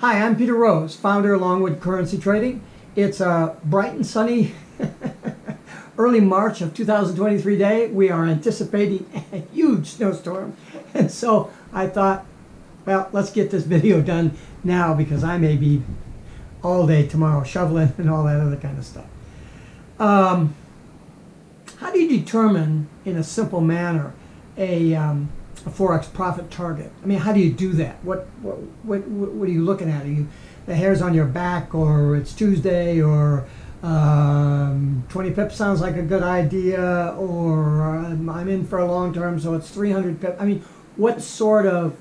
Hi, I'm Peter Rose, founder of Longwood Currency Trading. It's a bright and sunny early March of 2023 day. We are anticipating a huge snowstorm. And so I thought, well, let's get this video done now because I may be all day tomorrow shoveling and all that other kind of stuff. How do you determine in a simple manner a Forex profit target? I mean, how do you do that? What are you looking at? Are you the hairs on your back, or it's Tuesday, or 20 pips sounds like a good idea, or I'm in for a long term, so it's 300 pips? I mean, what sort of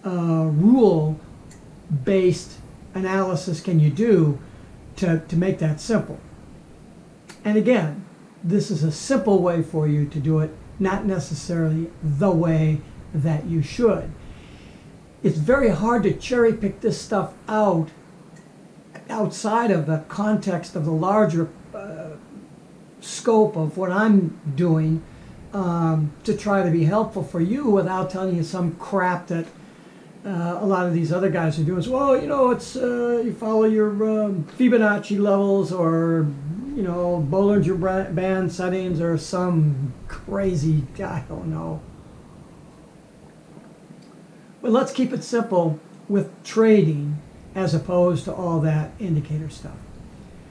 rule-based analysis can you do to make that simple? And again, this is a simple way for you to do it, not necessarily the way that you should. It's very hard to cherry pick this stuff out outside of the context of the larger scope of what I'm doing to try to be helpful for you without telling you some crap that a lot of these other guys are doing. So, well, you know, it's you follow your Fibonacci levels, or you know, Bollinger Band settings, or some crazy, I don't know. But let's keep it simple with trading as opposed to all that indicator stuff.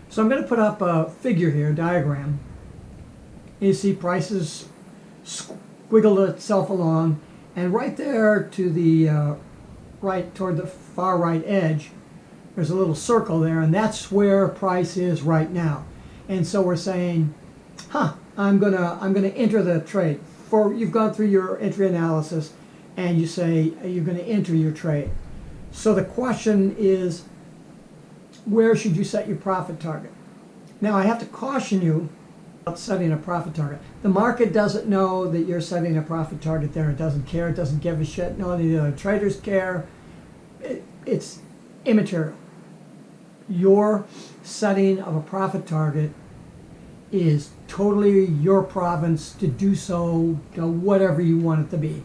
So I'm going to put up a figure here, a diagram. You see prices squiggle itself along, and right there to the right, toward the far right edge, there's a little circle there, and that's where price is right now. And so we're saying, I'm gonna enter the trade. You've gone through your entry analysis, and you say you're going to enter your trade. So the question is, where should you set your profit target? Now, I have to caution you about setting a profit target. The market doesn't know that you're setting a profit target there. It doesn't care. It doesn't give a shit. None of the other traders care. It's immaterial. Your setting of a profit target is totally your province to do so, whatever you want it to be.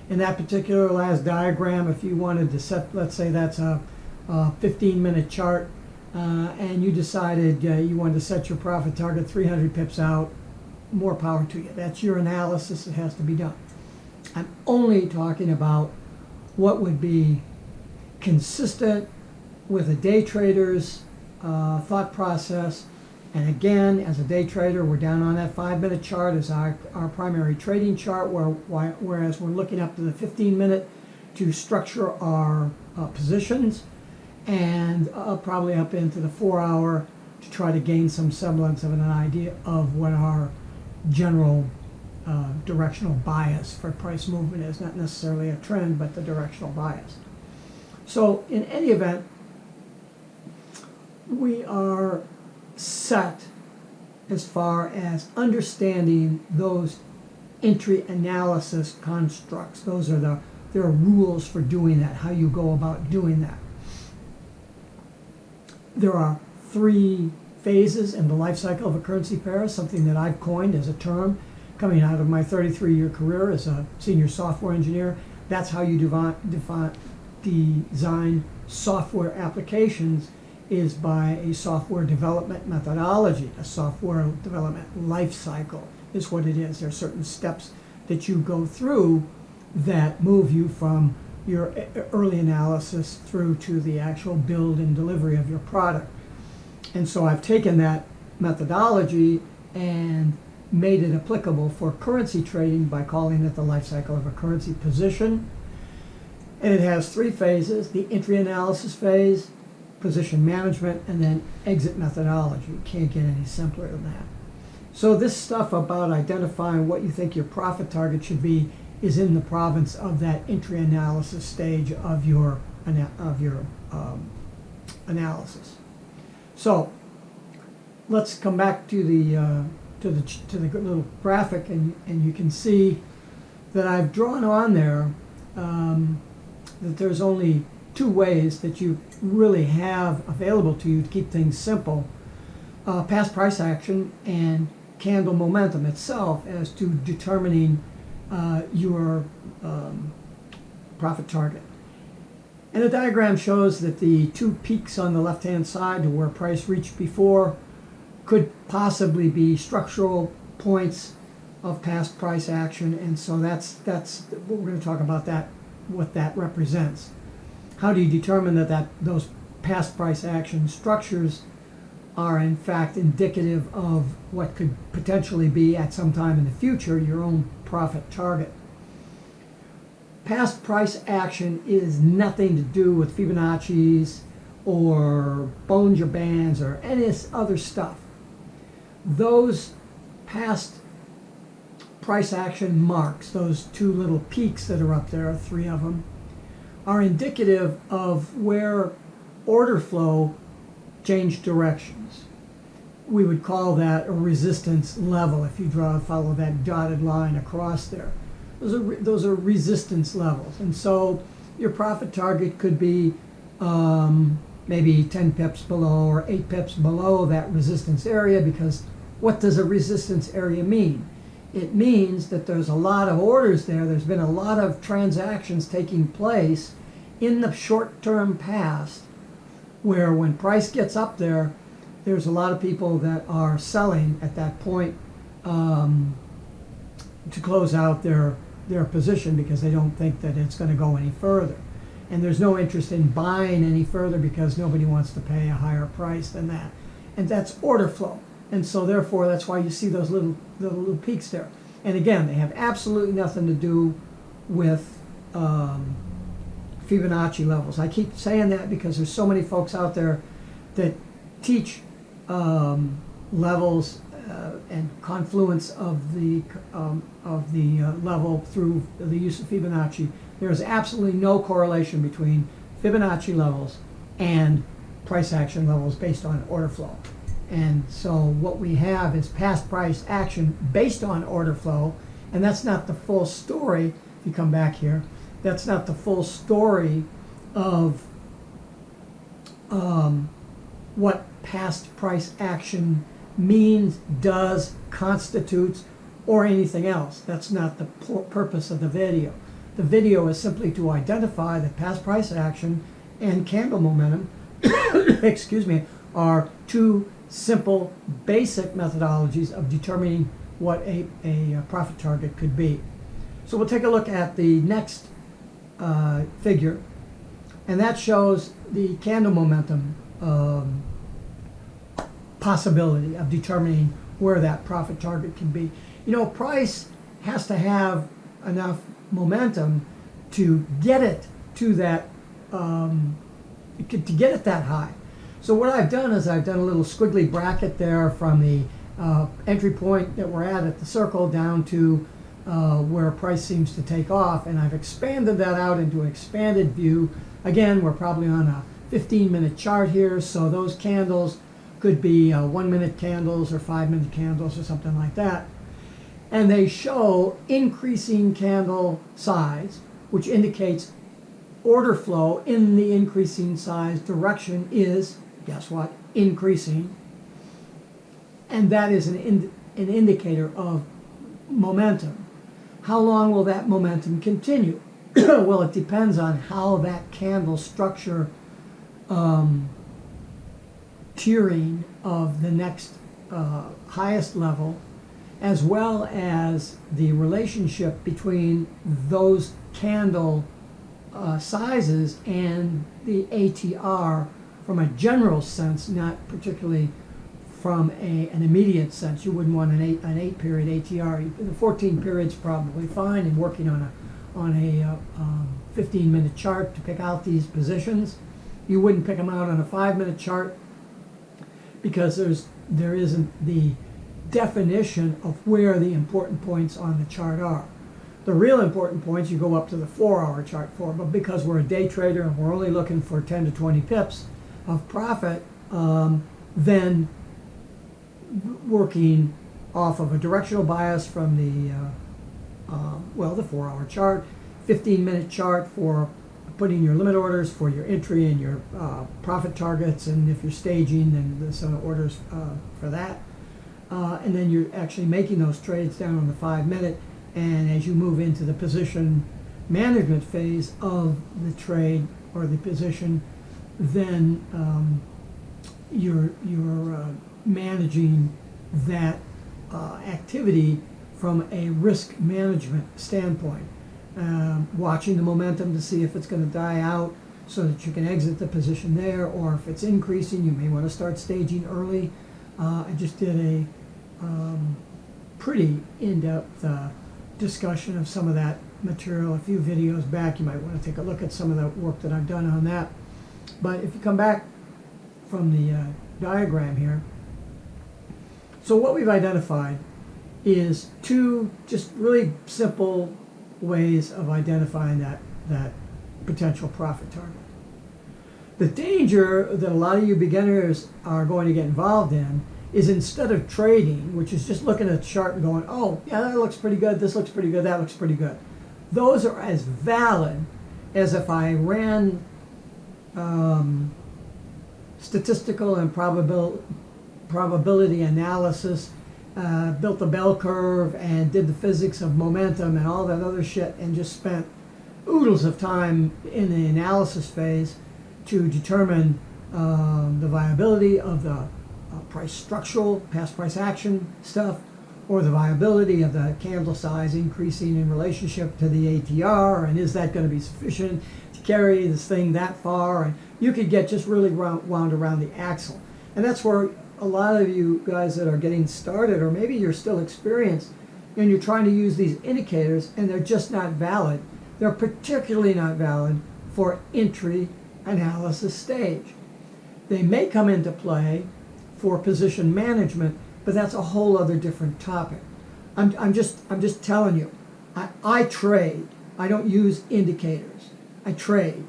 In that particular last diagram, if you wanted to set, let's say that's a 15-minute chart, and you decided you wanted to set your profit target 300 pips out, more power to you. That's your analysis. It has to be done. I'm only talking about what would be consistent with a day trader's thought process. And again, as a day trader, we're down on that 5-minute chart as our primary trading chart, whereas we're looking up to the 15-minute to structure our positions, and probably up into the 4-hour to try to gain some semblance of an idea of what our general directional bias for price movement is. Not necessarily a trend, but the directional bias. So in any event, we are set as far as understanding those entry analysis constructs. Those are there are rules for doing that, how you go about doing that. There are 3 phases in the life cycle of a currency pair, something that I've coined as a term coming out of my 33-year career as a senior software engineer. That's how you design software applications, is by a software development methodology. A software development life cycle is what it is. There are certain steps that you go through that move you from your early analysis through to the actual build and delivery of your product. And so I've taken that methodology and made it applicable for currency trading by calling it the life cycle of a currency position. And it has 3 phases: the entry analysis phase, position management, and then exit methodology. You can't get any simpler than that. So this stuff about identifying what you think your profit target should be is in the province of that entry analysis stage of your analysis. So let's come back to the little graphic, and you can see that I've drawn on there that there's only 2 ways that you really have available to you to keep things simple: past price action and candle momentum itself as to determining your profit target. And the diagram shows that the two peaks on the left-hand side to where price reached before could possibly be structural points of past price action, and so that's what we're going to talk about, that what that represents. How do you determine that those past price action structures are in fact indicative of what could potentially be at some time in the future your own profit target? Past price action is nothing to do with Fibonacci's or Bollinger Bands or any other stuff. Those past price action marks, those two little peaks that are up there, 3 of them, are indicative of where order flow changed directions. We would call that a resistance level if you follow that dotted line across there. Those are resistance levels, and so your profit target could be maybe 10 pips below or 8 pips below that resistance area, because what does a resistance area mean? It means that there's a lot of orders there. There's been a lot of transactions taking place in the short-term past where when price gets up there, there's a lot of people that are selling at that point to close out their position because they don't think that it's going to go any further. And there's no interest in buying any further because nobody wants to pay a higher price than that. And that's order flow. And so therefore, that's why you see those little peaks there. And again, they have absolutely nothing to do with Fibonacci levels. I keep saying that because there's so many folks out there that teach levels and confluence of the level through the use of Fibonacci. There is absolutely no correlation between Fibonacci levels and price action levels based on order flow. And so what we have is past price action based on order flow, and that's not the full story. If you come back here, that's not the full story of what past price action means, does, constitutes, or anything else. That's not the purpose of the video. The video is simply to identify that past price action and candle momentum excuse me, are two simple, basic methodologies of determining what a profit target could be. So we'll take a look at the next figure, and that shows the candle momentum possibility of determining where that profit target can be. You know, price has to have enough momentum to get it to that, to get it that high. So what I've done is I've done a little squiggly bracket there from the entry point that we're at the circle down to where price seems to take off, and I've expanded that out into an expanded view. Again, we're probably on a 15-minute chart here, so those candles could be 1-minute candles or 5-minute candles or something like that. And they show increasing candle size, which indicates order flow in the increasing size direction is, guess what, increasing. And that is an indicator of momentum. How long will that momentum continue? Well, it depends on how that candle structure tiering of the next highest level, as well as the relationship between those candle sizes and the ATR from a general sense, not particularly from an immediate sense. You wouldn't want an 8 period ATR. The 14 period's probably fine, and working on a 15-minute chart to pick out these positions. You wouldn't pick them out on a 5-minute chart because there isn't the definition of where the important points on the chart are. The real important points you go up to the 4-hour chart for, but because we're a day trader and we're only looking for 10 to 20 pips of profit, then working off of a directional bias from the the 4-hour chart, 15-minute chart for putting your limit orders for your entry and your profit targets, and if you're staging, then there's some orders for that. And then you're actually making those trades down on the 5-minute, and as you move into the position management phase of the trade or the position, then you're managing that activity from a risk management standpoint. Watching the momentum to see if it's going to die out so that you can exit the position there, or if it's increasing, you may want to start staging early. I just did a pretty in-depth discussion of some of that material a few videos back. You might want to take a look at some of the work that I've done on that. But if you come back from the diagram here, so what we've identified is two just really simple ways of identifying that potential profit target. The danger that a lot of you beginners are going to get involved in is, instead of trading, which is just looking at the chart and going, oh, yeah, that looks pretty good, this looks pretty good, that looks pretty good. Those are as valid as if I ran statistical and probability analysis, built a bell curve and did the physics of momentum and all that other shit, and just spent oodles of time in the analysis phase to determine the viability of the price structural, past price action stuff, or the viability of the candle size increasing in relationship to the ATR, and is that going to be sufficient to carry this thing that far? And you could get just really wound around the axle. And that's where a lot of you guys that are getting started, or maybe you're still experienced, and you're trying to use these indicators and they're just not valid. They're particularly not valid for entry analysis stage. They may come into play for position management, but that's a whole other different topic. I'm just telling you, I trade. I don't use indicators. I trade.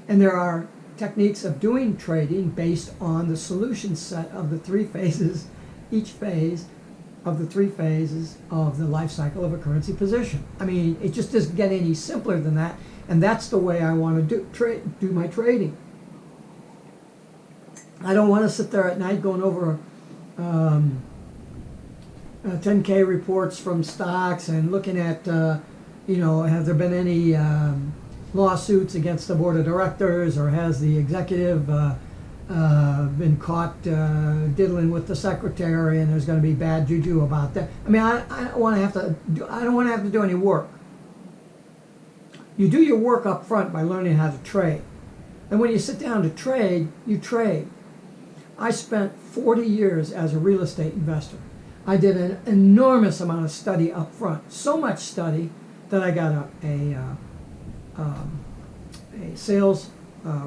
And there are techniques of doing trading based on the solution set of the three phases, each phase of the three phases of the life cycle of a currency position. I mean, it just doesn't get any simpler than that, and that's the way I want to do my trading. I don't want to sit there at night going over 10K reports from stocks and looking at, have there been any lawsuits against the board of directors, or has the executive been caught diddling with the secretary, and there's going to be bad juju about that. I mean, I don't want to have to do any work. You do your work up front by learning how to trade, and when you sit down to trade, you trade. I spent 40 years as a real estate investor. I did an enormous amount of study up front, so much study that I got a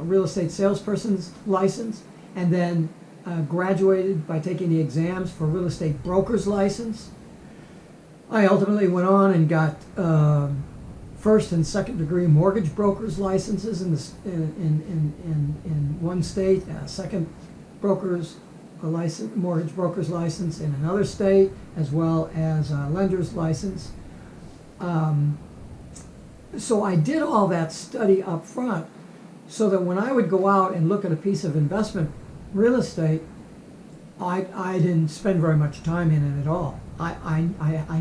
real estate salesperson's license, and then graduated by taking the exams for real estate broker's license. I ultimately went on and got first and second degree mortgage broker's licenses in one state, second mortgage broker's license in another state, as well as a lender's license. So I did all that study up front, so that when I would go out and look at a piece of investment real estate, I didn't spend very much time in it at all. I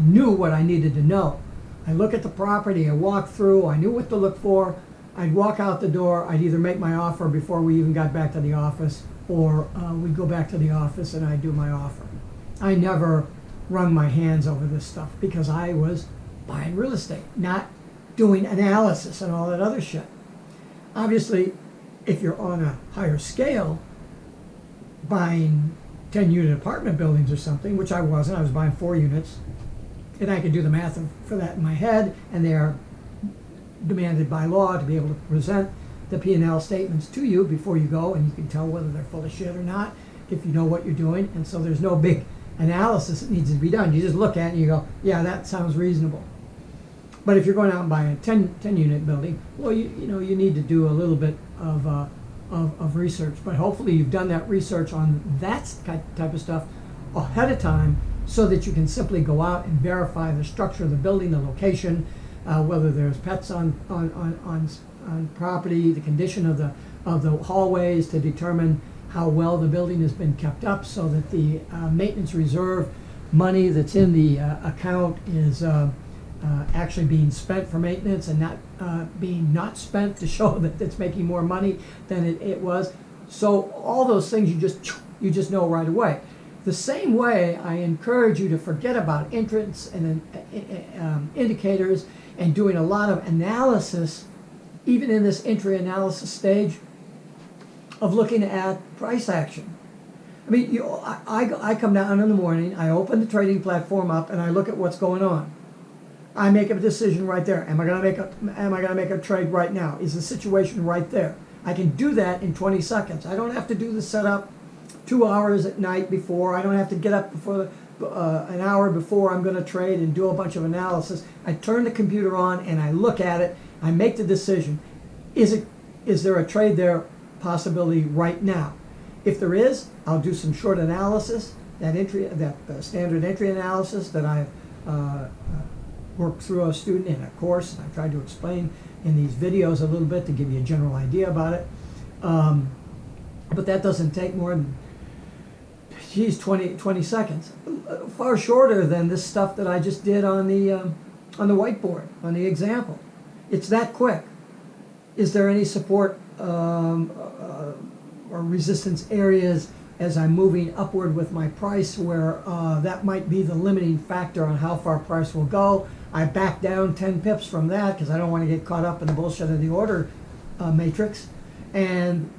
knew what I needed to know. I look at the property, I walk through, I knew what to look for. I'd walk out the door, I'd either make my offer before we even got back to the office, or we'd go back to the office and I'd do my offer. I never wrung my hands over this stuff because I was buying real estate, not doing analysis and all that other shit. Obviously, if you're on a higher scale, buying 10-unit apartment buildings or something, which I wasn't, I was buying 4 units, and I could do the math for that in my head, and they are demanded by law to be able to present the P&L statements to you before you go, and you can tell whether they're full of shit or not if you know what you're doing. And so there's no big analysis that needs to be done. You just look at it and you go, yeah, that sounds reasonable. But if you're going out and buying a 10-unit building, well, you need to do a little bit of research. But hopefully you've done that research on that type of stuff ahead of time, so that you can simply go out and verify the structure of the building, the location, whether there's pets on property, the condition of the hallways, to determine how well the building has been kept up, so that the maintenance reserve money that's in the account is actually being spent for maintenance and not being not spent to show that it's making more money than it was. So all those things you just know right away. The same way, I encourage you to forget about entrants and indicators and doing a lot of analysis, even in this entry analysis stage, of looking at price action. I mean, I come down in the morning, I open the trading platform up, and I look at what's going on. I make a decision right there. Am I going to make a trade right now? Is the situation right there? I can do that in 20 seconds. I don't have to do the setup 2 hours at night before. I don't have to get up before an hour before I'm going to trade and do a bunch of analysis. I turn the computer on and I look at it. I make the decision. Is there a trade there possibility right now? If there is, I'll do some short analysis. That standard entry analysis that I've worked through a student in a course. I tried to explain in these videos a little bit to give you a general idea about it. But that doesn't take more than 20 seconds. Far shorter than this stuff that I just did on the whiteboard, on the example. It's that quick. Is there any support or resistance areas as I'm moving upward with my price where that might be the limiting factor on how far price will go? I back down 10 pips from that because I don't want to get caught up in the bullshit of the order matrix. And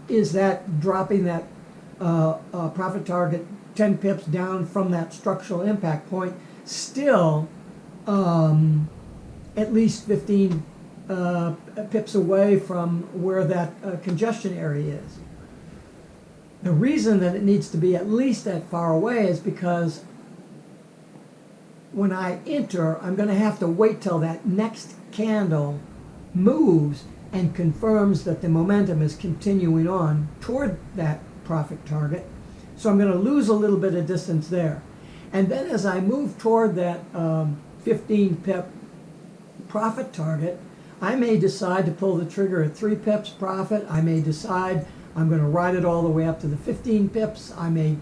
is that dropping that profit target 10 pips down from that structural impact point still at least 15 pips away from where that congestion area is? The reason that it needs to be at least that far away is because when I enter, I'm going to have to wait till that next candle moves and confirms that the momentum is continuing on toward that profit target. So I'm going to lose a little bit of distance there. And then as I move toward that 15 pip profit target, I may decide to pull the trigger at 3 pips profit. I may decide I'm going to ride it all the way up to the 15 pips. I may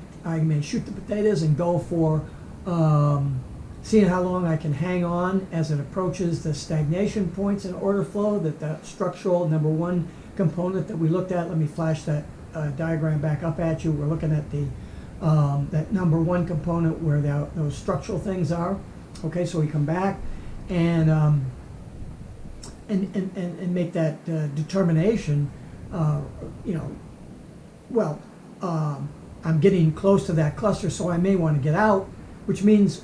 shoot the potatoes and go for seeing how long I can hang on as it approaches the stagnation points in order flow, that structural number one component that we looked at. Let me flash that diagram back up at you. We're looking at the that number one component where those structural things are. Okay, so we come back and make that determination. I'm getting close to that cluster, so I may want to get out, which means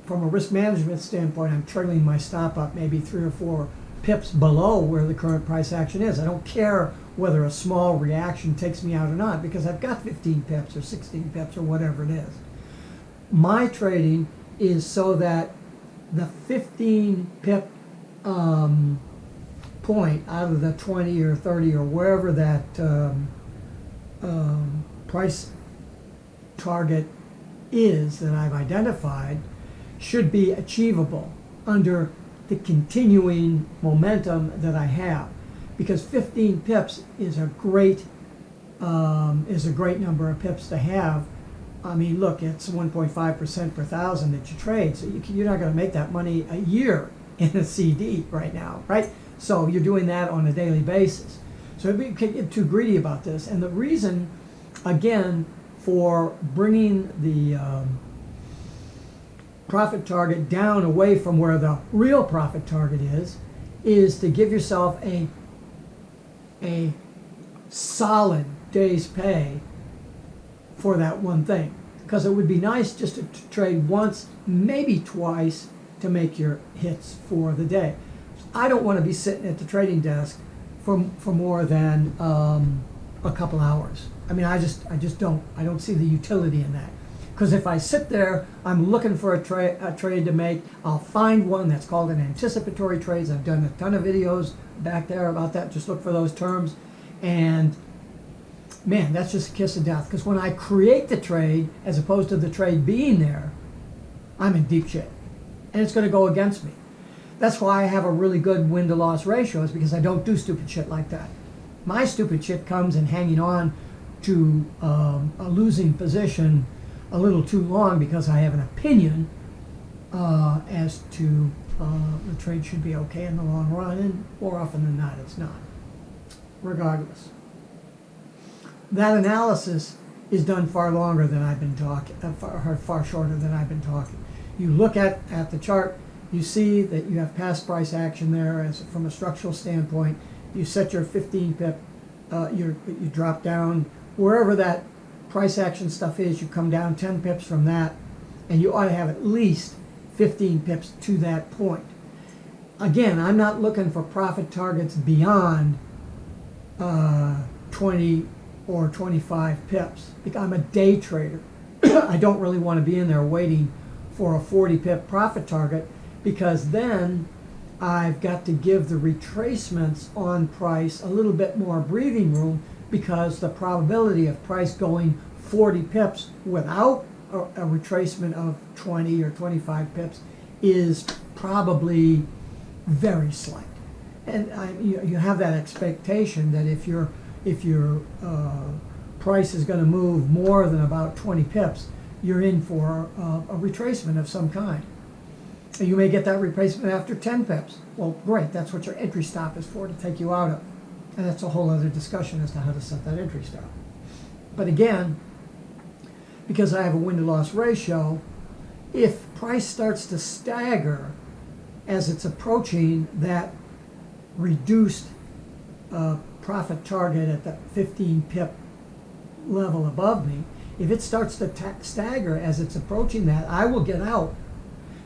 from a risk management standpoint, I'm trailing my stop up maybe 3 or 4 pips below where the current price action is. I don't care whether a small reaction takes me out or not because I've got 15 pips or 16 pips or whatever it is. My trading is so that the 15 pip point out of the 20 or 30 or wherever that price target is that I've identified should be achievable under the continuing momentum that I have, because 15 pips is a great number of pips to have. I mean, look, it's 1.5% per thousand that you trade, so you're not going to make that money a year in a CD right now, right? So you're doing that on a daily basis. So we can't get too greedy about this. And the reason, again, for bringing the profit target down away from where the real profit target is to give yourself a solid day's pay for that one thing. Because it would be nice just to trade once, maybe twice, to make your hits for the day. I don't want to be sitting at the trading desk for more than a couple hours. I mean, I don't see the utility in that. Because if I sit there, I'm looking for a trade to make. I'll find one that's called an anticipatory trades. I've done a ton of videos back there about that. Just look for those terms. And man, that's just a kiss of death. Because when I create the trade, as opposed to the trade being there, I'm in deep shit. And it's going to go against me. That's why I have a really good win-to-loss ratio, is because I don't do stupid shit like that. My stupid shit comes in hanging on to a losing position a little too long because I have an opinion as to the trade should be okay in the long run, and more often than not, it's not. Regardless, that analysis is done far longer than I've been talking, far shorter than I've been talking. You look at the chart, you see that you have past price action there from a structural standpoint. You set your 15 pip, you drop down wherever that price action stuff is, you come down 10 pips from that, and you ought to have at least 15 pips to that point. Again, I'm not looking for profit targets beyond 20 or 25 pips. I'm a day trader. I don't really want to be in there waiting for a 40 pip profit target, because then I've got to give the retracements on price a little bit more breathing room, because the probability of price going 40 pips without a retracement of 20 or 25 pips is probably very slight. And you have that expectation that if your price is going to move more than about 20 pips, you're in for a retracement of some kind. And you may get that retracement after 10 pips. Well, great, that's what your entry stop is for, to take you out of. And that's a whole other discussion as to how to set that entry stop. But again, because I have a win-to-loss ratio, if price starts to stagger as it's approaching that reduced profit target at the 15 pip level above me, if it starts to stagger as it's approaching that, I will get out,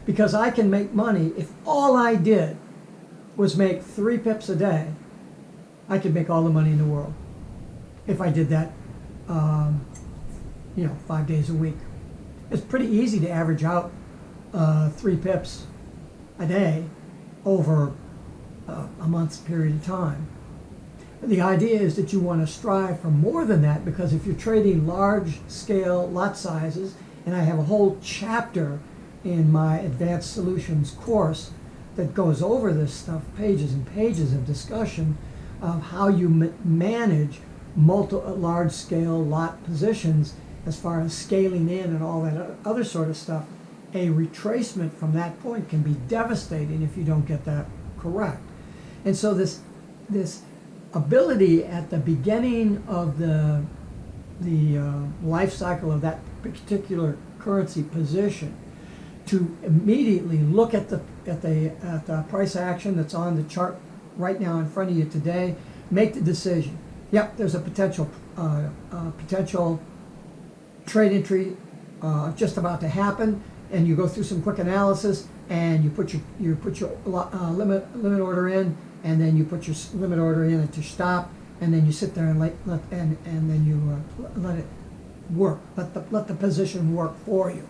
because I can make money. If all I did was make 3 pips a day, I could make all the money in the world if I did that 5 days a week. It's pretty easy to average out 3 pips a day over a month's period of time. The idea is that you want to strive for more than that, because if you're trading large scale lot sizes, and I have a whole chapter in my Advanced Solutions course that goes over this stuff, pages and pages of discussion of how you manage large scale lot positions as far as scaling in and all that other sort of stuff. A retracement from that point can be devastating if you don't get that correct. And so this ability at the beginning of the life cycle of that particular currency position to immediately look at the price action that's on the chart right now in front of you today, make the decision. Yep, there's a potential trade entry just about to happen, and you go through some quick analysis, and you put your limit order in, and then you put your limit order in at your stop, and then you sit there and then you let it work. Let the position work for you.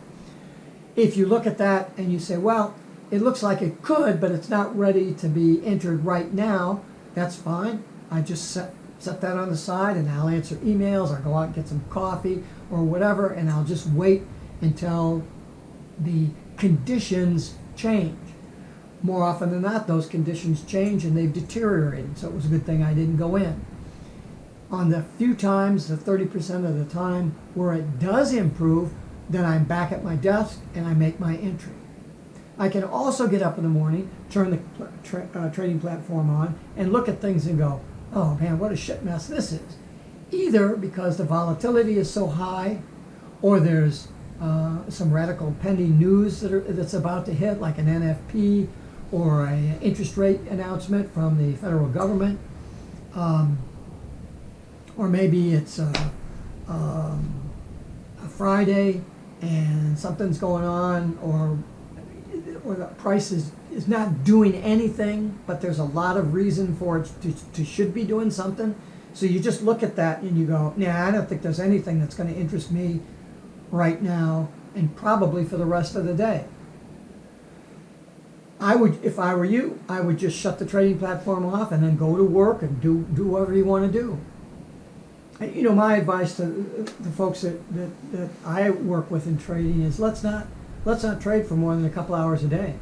If you look at that and you say, well, it looks like it could, but it's not ready to be entered right now, that's fine. I just set that on the side, and I'll answer emails, or go out and get some coffee or whatever, and I'll just wait until the conditions change. More often than not, those conditions change and they've deteriorated, so it was a good thing I didn't go in. On the few times, the 30% of the time where it does improve, then I'm back at my desk and I make my entry. I can also get up in the morning, turn the trading platform on, and look at things and go, oh man, what a shit mess this is. Either because the volatility is so high, or there's some radical pending news that's about to hit, like an NFP or an interest rate announcement from the federal government, or maybe it's a Friday and something's going on, or the price is not doing anything, but there's a lot of reason for it to should be doing something. So you just look at that and you go, nah, I don't think there's anything that's going to interest me right now, and probably for the rest of the day. I would, if I were you, I would just shut the trading platform off and then go to work and do whatever you want to do. You know, my advice to the folks that I work with in trading is let's not trade for more than a couple hours a day.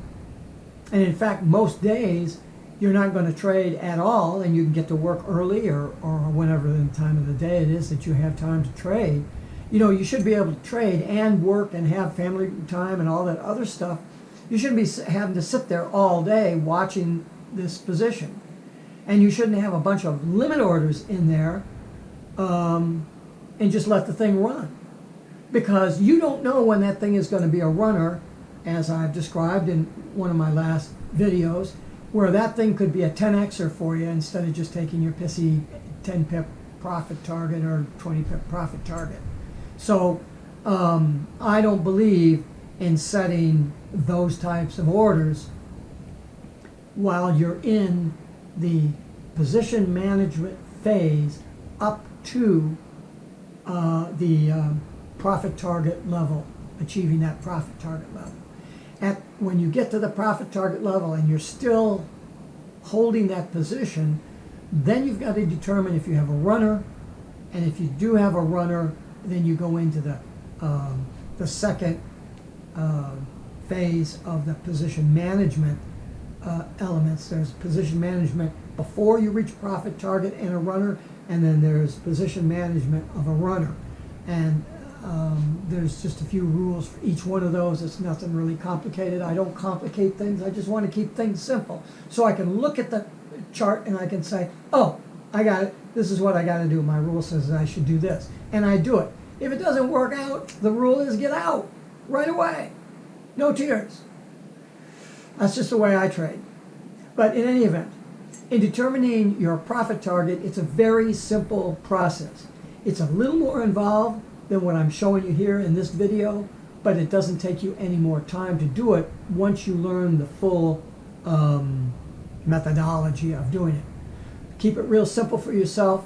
And in fact, most days you're not going to trade at all, and you can get to work early or whenever the time of the day it is that you have time to trade. You know, you should be able to trade and work and have family time and all that other stuff You shouldn't be having to sit there all day watching this position. And you shouldn't have a bunch of limit orders in there and just let the thing run. Because you don't know when that thing is going to be a runner, as I've described in one of my last videos, where that thing could be a 10xer for you instead of just taking your pissy 10 pip profit target or 20 pip profit target. So I don't believe in setting those types of orders while you're in the position management phase up to the profit target level, achieving that profit target level. When you get to the profit target level and you're still holding that position, then you've got to determine if you have a runner, and if you do have a runner, then you go into the second phase of the position management elements. There's position management before you reach profit target and a runner, and then there's position management of a runner. And there's just a few rules for each one of those. It's nothing really complicated. I don't complicate things. I just want to keep things simple. So I can look at the chart and I can say, oh, I got it. This is what I got to do. My rule says that I should do this. And I do it. If it doesn't work out, the rule is get out right away. No tears. That's just the way I trade. But in any event, in determining your profit target, it's a very simple process. It's a little more involved than what I'm showing you here in this video, but it doesn't take you any more time to do it once you learn the full methodology of doing it. Keep it real simple for yourself.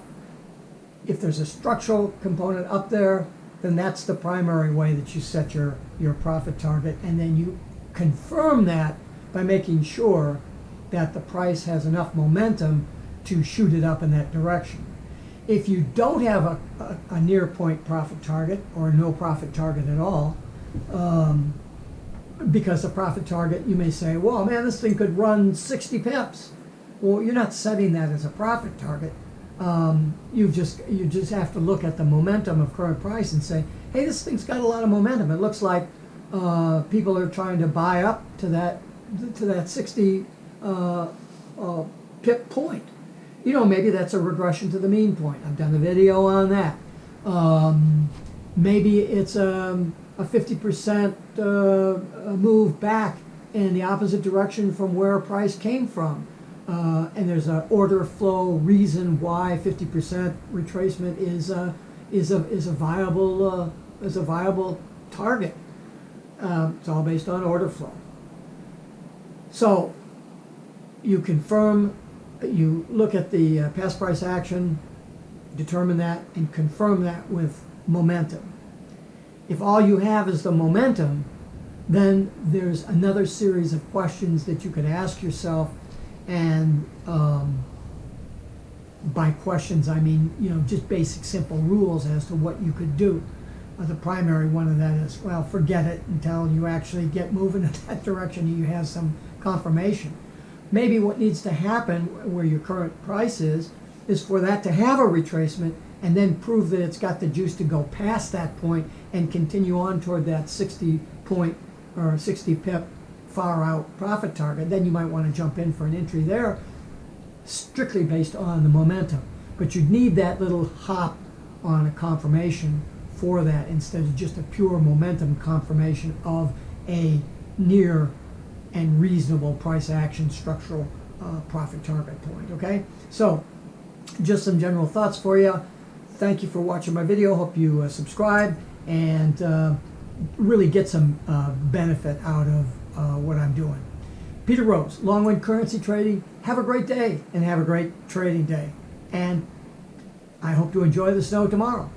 If there's a structural component up there, then that's the primary way that you set your profit target, and then you confirm that by making sure that the price has enough momentum to shoot it up in that direction. If you don't have a near point profit target or no profit target at all, because the profit target, you may say, well, man, this thing could run 60 pips. Well, you're not setting that as a profit target. You just have to look at the momentum of current price and say, hey, this thing's got a lot of momentum. It looks like people are trying to buy up to that 60 pip point. You know, maybe that's a regression to the mean point. I've done a video on that. Maybe it's a 50% move back in the opposite direction from where price came from. And there's an order flow reason why 50% retracement is a viable target. It's all based on order flow. So you confirm. You look at the past price action, determine that, and confirm that with momentum. If all you have is the momentum, then there's another series of questions that you could ask yourself, and by questions I mean, you know, just basic simple rules as to what you could do. The primary one of that is, well, forget it until you actually get moving in that direction and you have some confirmation. Maybe what needs to happen where your current price is for that to have a retracement and then prove that it's got the juice to go past that point and continue on toward that 60 point or 60 pip far out profit target. Then you might want to jump in for an entry there, strictly based on the momentum. But you'd need that little hop on a confirmation for that instead of just a pure momentum confirmation of a near and reasonable price action structural profit target point. Okay, so just some general thoughts for you. Thank you for watching my video. Hope you subscribe and really get some benefit out of what I'm doing. Peter Rose, Longwood Currency Trading. Have a great day and have a great trading day. And I hope to enjoy the snow tomorrow.